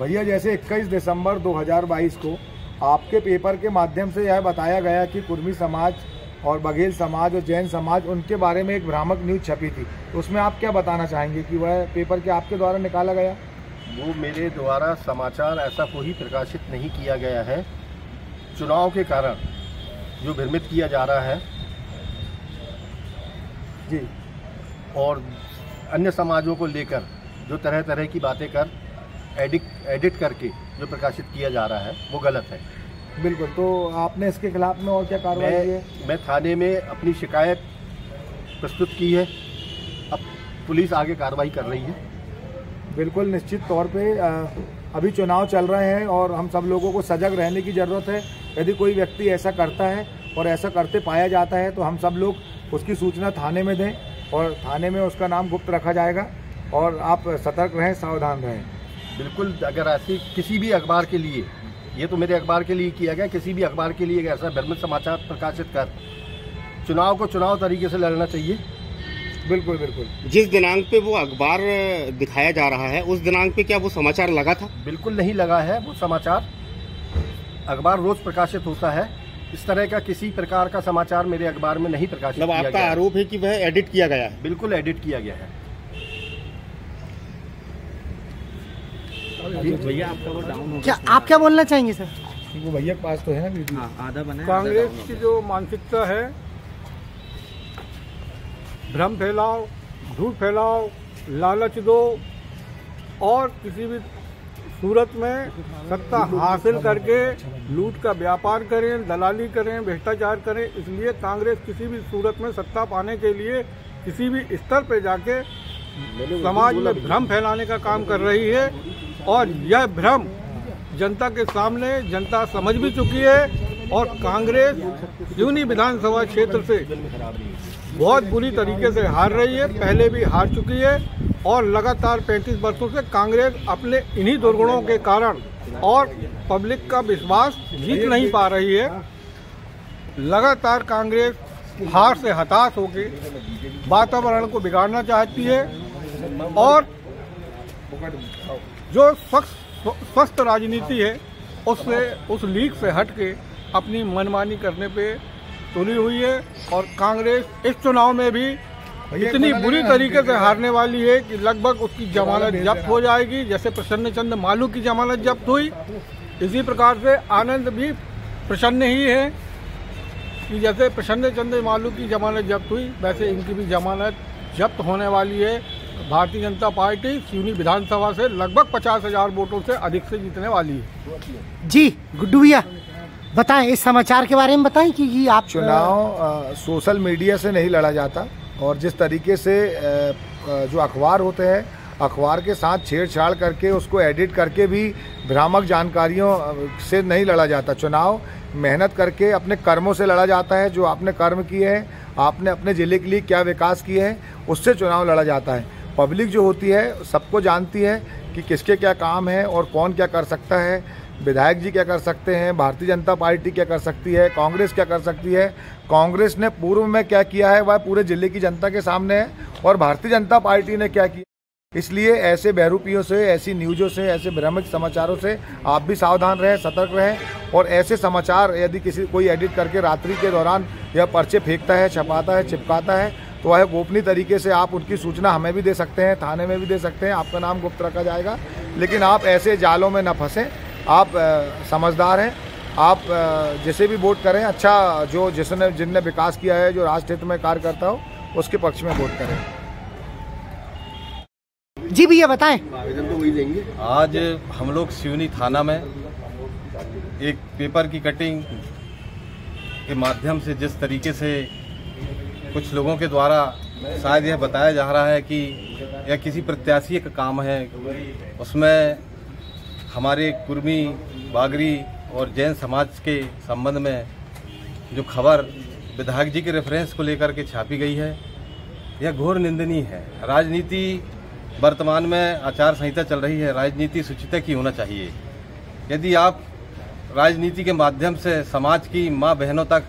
भैया जैसे 21 दिसंबर 2022 को आपके पेपर के माध्यम से यह बताया गया कि कुर्मी समाज और बघेल समाज और जैन समाज उनके बारे में एक भ्रामक न्यूज़ छपी थी, तो उसमें आप क्या बताना चाहेंगे कि वह पेपर के आपके द्वारा निकाला गया? वो मेरे द्वारा समाचार ऐसा कोई प्रकाशित नहीं किया गया है। चुनाव के कारण जो भ्रमित किया जा रहा है जी, और अन्य समाजों को लेकर जो तरह तरह की बातें कर एडिट करके जो प्रकाशित किया जा रहा है वो गलत है। बिल्कुल। तो आपने इसके खिलाफ में और क्या कार्रवाई की है? मैं थाने में अपनी शिकायत प्रस्तुत की है, अब पुलिस आगे कार्रवाई कर रही है। बिल्कुल, निश्चित तौर पे अभी चुनाव चल रहे हैं और हम सब लोगों को सजग रहने की ज़रूरत है। यदि कोई व्यक्ति ऐसा करता है और ऐसा करते पाया जाता है तो हम सब लोग उसकी सूचना थाने में दें और थाने में उसका नाम गुप्त रखा जाएगा और आप सतर्क रहें, सावधान रहें। बिल्कुल, अगर ऐसी किसी भी अखबार के लिए, ये तो मेरे अखबार के लिए किया गया, किसी भी अखबार के लिए ऐसा भ्रमित समाचार प्रकाशित कर चुनाव को चुनाव तरीके से लड़ना चाहिए। बिल्कुल बिल्कुल। जिस दिनांक पे वो अखबार दिखाया जा रहा है उस दिनांक पे क्या वो समाचार लगा था? बिल्कुल नहीं लगा है। वो समाचार अखबार रोज प्रकाशित होता है, इस तरह का किसी प्रकार का समाचार मेरे अखबार में नहीं प्रकाशित किया गया। आपका आरोप है कि वह एडिट किया गया है? बिल्कुल एडिट किया गया है। भैया आपका वो डाउन हो क्या आप क्या बोलना चाहेंगे सर? वो भैया के पास तो है ना वीडियो। आधा बना है। कांग्रेस की जो मानसिकता है, भ्रम फैलाओ, झूठ फैलाओ, लालच दो और किसी भी सूरत में सत्ता हासिल करके लूट का व्यापार करें, दलाली करें, भ्रष्टाचार करें। इसलिए कांग्रेस किसी भी सूरत में सत्ता पाने के लिए किसी भी स्तर पर जाके समाज में भ्रम फैलाने का काम कर रही है और यह भ्रम जनता के सामने जनता समझ भी चुकी है और कांग्रेस सिवनी विधानसभा क्षेत्र से बहुत बुरी तरीके से हार रही है, पहले भी हार चुकी है और लगातार 35 वर्षों से कांग्रेस अपने इन्हीं दुर्गुणों के कारण और पब्लिक का विश्वास जीत नहीं पा रही है। लगातार कांग्रेस हार से हताश होकर वातावरण को बिगाड़ना चाहती है और जो स्वस्थ राजनीति है उससे, उस लीग से हट के अपनी मनमानी करने पे तुली हुई है और कांग्रेस इस चुनाव में भी इतनी बुरी तरीके से हारने वाली है कि लगभग उसकी जमानत जब्त हो जाएगी। जैसे प्रसन्न चंद्र मालू की जमानत जब्त हुई, इसी प्रकार से आनंद भी प्रसन्न ही है कि जैसे प्रसन्न चंद्र मालू की जमानत जब्त हुई वैसे इनकी भी जमानत जब्त होने वाली है। भारतीय जनता पार्टी सिवनी विधानसभा से लगभग 50,000 वोटों से अधिक से जीतने वाली है। जी गुड्डू भैया बताएं, इस समाचार के बारे में बताएं कि आप चुनाव सोशल मीडिया से नहीं लड़ा जाता और जिस तरीके से जो अखबार होते हैं, अखबार के साथ छेड़छाड़ करके उसको एडिट करके भी भ्रामक जानकारियों से नहीं लड़ा जाता। चुनाव मेहनत करके अपने कर्मों से लड़ा जाता है। जो आपने कर्म किए हैं, आपने अपने ज़िले के लिए क्या विकास किए हैं, उससे चुनाव लड़ा जाता है। पब्लिक जो होती है सबको जानती है कि किसके क्या काम है और कौन क्या कर सकता है। विधायक जी क्या कर सकते हैं, भारतीय जनता पार्टी क्या कर सकती है, कांग्रेस क्या कर सकती है। कांग्रेस ने पूर्व में क्या किया है वह पूरे जिले की जनता के सामने है और भारतीय जनता पार्टी ने क्या किया। इसलिए ऐसे बहरूपियों से, ऐसी न्यूज़ों से, ऐसे भ्रामक समाचारों से आप भी सावधान रहें, सतर्क रहें। और ऐसे समाचार यदि कोई एडिट करके रात्रि के दौरान यह पर्चे फेंकता है, छपाता है, चिपकाता है तो वह गोपनीय तरीके से आप उनकी सूचना हमें भी दे सकते हैं, थाने में भी दे सकते हैं, आपका नाम गुप्त रखा जाएगा। लेकिन आप ऐसे जालों में न फंसें। आप समझदार हैं, आप जिसे भी वोट करें, अच्छा जो जिनने विकास किया है, जो राष्ट्र हित में कार्य करता हो, उसके पक्ष में वोट करें। जी भैया बताएं। आवेदन तो वही देंगे। आज हम लोग सिवनी थाना में एक पेपर की कटिंग के माध्यम से जिस तरीके से कुछ लोगों के द्वारा शायद यह बताया जा रहा है कि यह किसी प्रत्याशी का काम है, उसमें हमारे कुर्मी, बागरी और जैन समाज के संबंध में जो खबर विधायक जी के रेफरेंस को लेकर के छापी गई है, यह घोर निंदनीय है। राजनीति वर्तमान में आचार संहिता चल रही है, राजनीति सुचिता की होना चाहिए। यदि आप राजनीति के माध्यम से समाज की माँ बहनों तक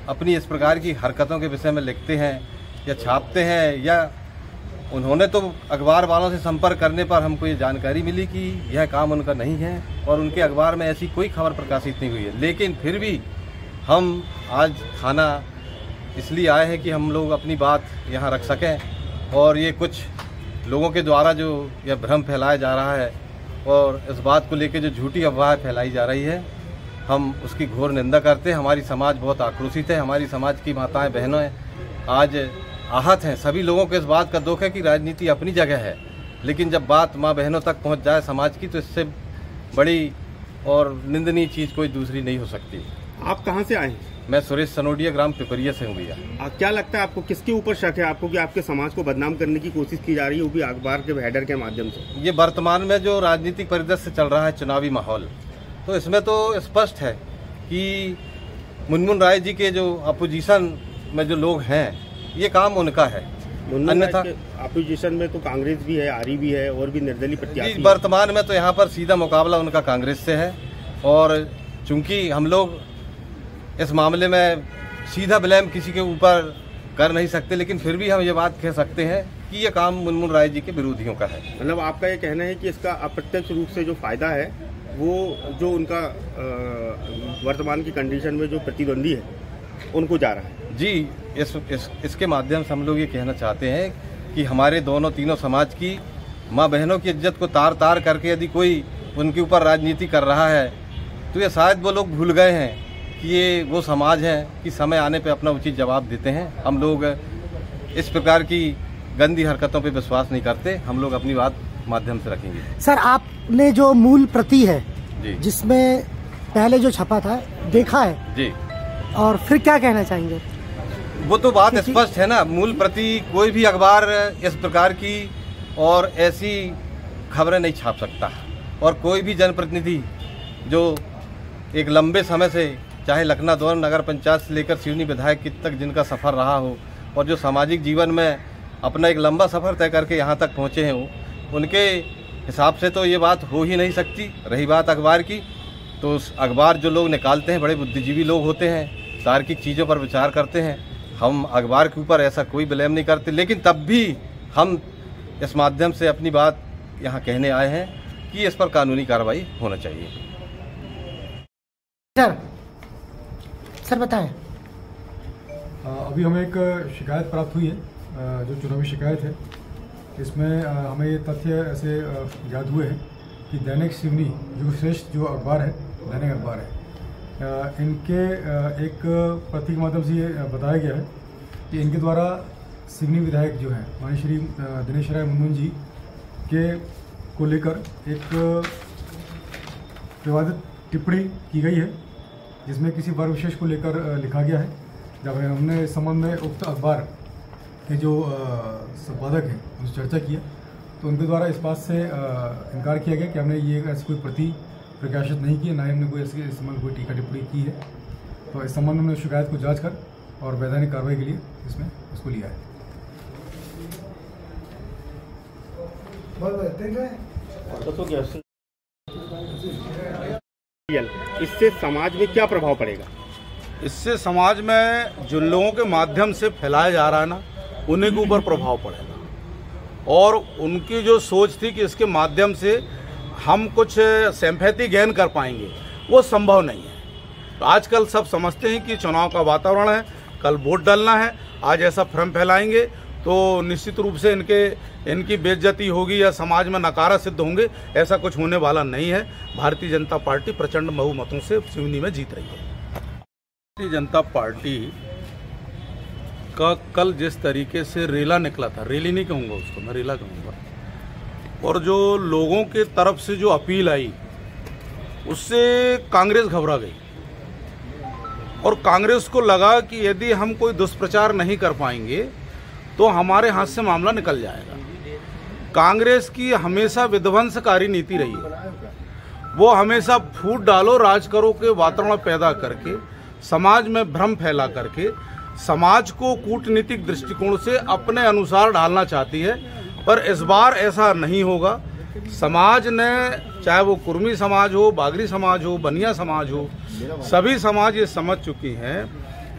अपनी इस प्रकार की हरकतों के विषय में लिखते हैं या छापते हैं या उन्होंने तो अखबार वालों से संपर्क करने पर हमको ये जानकारी मिली कि यह काम उनका नहीं है और उनके अखबार में ऐसी कोई खबर प्रकाशित नहीं हुई है। लेकिन फिर भी हम आज थाना इसलिए आए हैं कि हम लोग अपनी बात यहाँ रख सकें और ये कुछ लोगों के द्वारा जो यह भ्रम फैलाया जा रहा है और इस बात को लेकर जो झूठी अफवाह फैलाई जा रही है, हम उसकी घोर निंदा करते हैं। हमारी समाज बहुत आक्रोशित है, हमारी समाज की माताएं बहनें आज आहत हैं। सभी लोगों को इस बात का दुख है कि राजनीति अपनी जगह है, लेकिन जब बात माँ बहनों तक पहुंच जाए समाज की, तो इससे बड़ी और निंदनीय चीज़ कोई दूसरी नहीं हो सकती। आप कहाँ से आए हैं? मैं सुरेश सनोडिया, ग्राम पिपरिया से हूँ भैया। क्या लगता है आपको, किसके ऊपर शक है आपको कि आपके समाज को बदनाम करने की कोशिश की जा रही है, वो भी अखबार के हेडर के माध्यम से? ये वर्तमान में जो राजनीतिक परिदृश्य चल रहा है, चुनावी माहौल, तो इसमें तो स्पष्ट है कि मुनमुन राय जी के जो अपोजिशन में जो लोग हैं, ये काम उनका है। अन्यथा अपोजिशन में तो कांग्रेस भी है, आरई भी है और भी निर्दलीय प्रत्याशी। वर्तमान में तो यहाँ पर सीधा मुकाबला उनका कांग्रेस से है और चूंकि हम लोग इस मामले में सीधा ब्लेम किसी के ऊपर कर नहीं सकते, लेकिन फिर भी हम ये बात कह सकते हैं कि ये काम मुनमुन राय जी के विरोधियों का है। मतलब आपका ये कहना है कि इसका अप्रत्यक्ष रूप से जो फायदा है वो जो उनका वर्तमान की कंडीशन में जो प्रतिद्वंदी है उनको जा रहा है। जी, इसके माध्यम से हम लोग ये कहना चाहते हैं कि हमारे दोनों तीनों समाज की माँ बहनों की इज्जत को तार तार करके यदि कोई उनके ऊपर राजनीति कर रहा है, तो ये शायद वो लोग भूल गए हैं कि ये वो समाज है कि समय आने पे अपना उचित जवाब देते हैं। हम लोग इस प्रकार की गंदी हरकतों पे विश्वास नहीं करते, हम लोग अपनी बात माध्यम से रखेंगे। सर, आपने जो मूल प्रति है जी, जिसमें पहले जो छपा था, देखा है जी, और फिर क्या कहना चाहेंगे? वो तो बात स्पष्ट है ना। मूल प्रति कोई भी अखबार इस प्रकार की और ऐसी खबरें नहीं छाप सकता, और कोई भी जनप्रतिनिधि जो एक लंबे समय से, चाहे लखनादौन नगर पंचायत से लेकर सिवनी विधायक तक जिनका सफ़र रहा हो और जो सामाजिक जीवन में अपना एक लंबा सफ़र तय करके यहाँ तक पहुँचे हैं, उनके हिसाब से तो ये बात हो ही नहीं सकती। रही बात अखबार की, तो उस अखबार जो लोग निकालते हैं बड़े बुद्धिजीवी लोग होते हैं, तार्किक चीज़ों पर विचार करते हैं। हम अखबार के ऊपर ऐसा कोई ब्लेम नहीं करते, लेकिन तब भी हम इस माध्यम से अपनी बात यहाँ कहने आए हैं कि इस पर कानूनी कार्रवाई होना चाहिए। सर बताएं। अभी हमें एक शिकायत प्राप्त हुई है, जो चुनावी शिकायत है। इसमें हमें ये तथ्य ऐसे याद हुए हैं कि दैनिक सिवनी जो श्रेष्ठ जो अखबार है, दैनिक अखबार है, इनके एक प्रतीक माध्यम से ये बताया गया है कि इनके द्वारा सिवनी विधायक जो हैं माननीय श्री दिनेश राय मुनमुन जी के को लेकर एक विवादित टिप्पणी की गई है, जिसमें किसी वर्ग विशेष को लेकर लिखा गया है। जब हमने इस संबंध में उक्त अखबार के जो संपादक हैं उनसे चर्चा किया, तो उनके द्वारा इस बात से इनकार किया गया कि हमने ये ऐसी कोई प्रति प्रकाशित नहीं की, ना ही हमने कोई ऐसे इस संबंध कोई टीका टिप्पणी की है। तो इस संबंध में हमने शिकायत को जांच कर और वैधानिक कार्रवाई के लिए इसमें उसको लिया है। इससे समाज में क्या प्रभाव पड़ेगा? इससे समाज में जिन लोगों के माध्यम से फैलाया जा रहा है ना, उन्हीं के ऊपर प्रभाव पड़ेगा। और उनकी जो सोच थी कि इसके माध्यम से हम कुछ सिंपैथी गेन कर पाएंगे, वो संभव नहीं है। तो आजकल सब समझते हैं कि चुनाव का वातावरण है, कल वोट डालना है, आज ऐसा भ्रम फैलाएंगे तो निश्चित रूप से इनकी बेइज्जती होगी या समाज में नकारा सिद्ध होंगे। ऐसा कुछ होने वाला नहीं है। भारतीय जनता पार्टी प्रचंड बहुमतों से सिवनी में जीत रही है। भारतीय जनता पार्टी का कल जिस तरीके से रेला निकला था, रैली नहीं कहूँगा उसको, मैं रेला कहूँगा, और जो लोगों के तरफ से जो अपील आई, उससे कांग्रेस घबरा गई और कांग्रेस को लगा कि यदि हम कोई दुष्प्रचार नहीं कर पाएंगे तो हमारे हाथ से मामला निकल जाएगा। कांग्रेस की हमेशा विध्वंसकारी नीति रही है। वो हमेशा फूट डालो राज करो के वातावरण पैदा करके, समाज में भ्रम फैला करके, समाज को कूटनीतिक दृष्टिकोण से अपने अनुसार ढालना चाहती है। पर इस बार ऐसा नहीं होगा। समाज ने, चाहे वो कुर्मी समाज हो, बागरी समाज हो, बनिया समाज हो, सभी समाज ये समझ चुकी हैं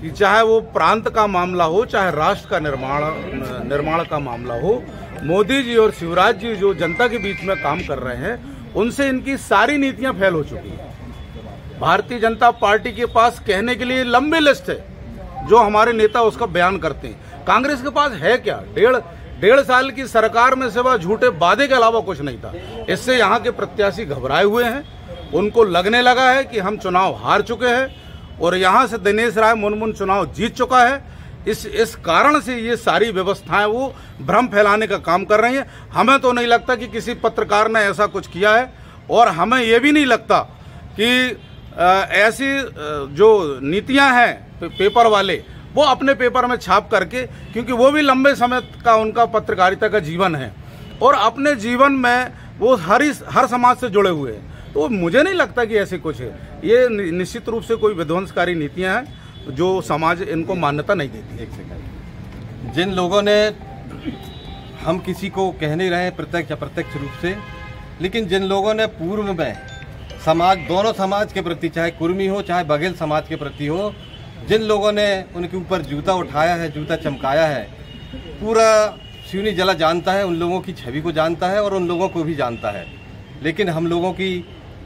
कि चाहे वो प्रांत का मामला हो, चाहे राष्ट्र का निर्माण का मामला हो, मोदी जी और शिवराज जी जो जनता के बीच में काम कर रहे हैं, उनसे इनकी सारी नीतियां फेल हो चुकी हैं। भारतीय जनता पार्टी के पास कहने के लिए लंबी लिस्ट है, जो हमारे नेता उसका बयान करते हैं। कांग्रेस के पास है क्या? डेढ़ साल की सरकार में सिवा झूठे वादे के अलावा कुछ नहीं था। इससे यहाँ के प्रत्याशी घबराए हुए हैं। उनको लगने लगा है कि हम चुनाव हार चुके हैं और यहाँ से दिनेश राय मुनमुन चुनाव जीत चुका है। इस कारण से ये सारी व्यवस्थाएं वो भ्रम फैलाने का काम कर रही हैं। हमें तो नहीं लगता कि किसी पत्रकार ने ऐसा कुछ किया है, और हमें ये भी नहीं लगता कि ऐसी जो नीतियां हैं पेपर वाले वो अपने पेपर में छाप करके, क्योंकि वो भी लंबे समय का उनका पत्रकारिता का जीवन है और अपने जीवन में वो हर समाज से जुड़े हुए हैं, तो मुझे नहीं लगता कि ऐसे कुछ है। ये निश्चित रूप से कोई विध्वंसकारी नीतियां हैं जो समाज इनको मान्यता नहीं देती। एक सेकंड, जिन लोगों ने, हम किसी को कह नहीं रहे प्रत्यक्ष अप्रत्यक्ष रूप से, लेकिन जिन लोगों ने पूर्व में समाज, दोनों समाज के प्रति, चाहे कुर्मी हो चाहे बघेल समाज के प्रति हो, जिन लोगों ने उनके ऊपर जूता उठाया है, जूता चमकाया है, पूरा सिवनी जिला जानता है, उन लोगों की छवि को जानता है और उन लोगों को भी जानता है। लेकिन हम लोगों की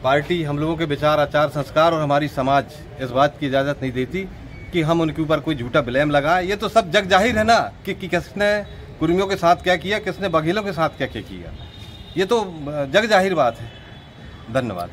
पार्टी, हम लोगों के विचार, आचार, संस्कार और हमारी समाज इस बात की इजाज़त नहीं देती कि हम उनके ऊपर कोई झूठा ब्लेम लगाए। ये तो सब जग जाहिर है ना कि किसने कुर्मियों के साथ क्या किया, किसने बघेलों के साथ क्या क्या किया। ये तो जग जाहिर बात है। धन्यवाद।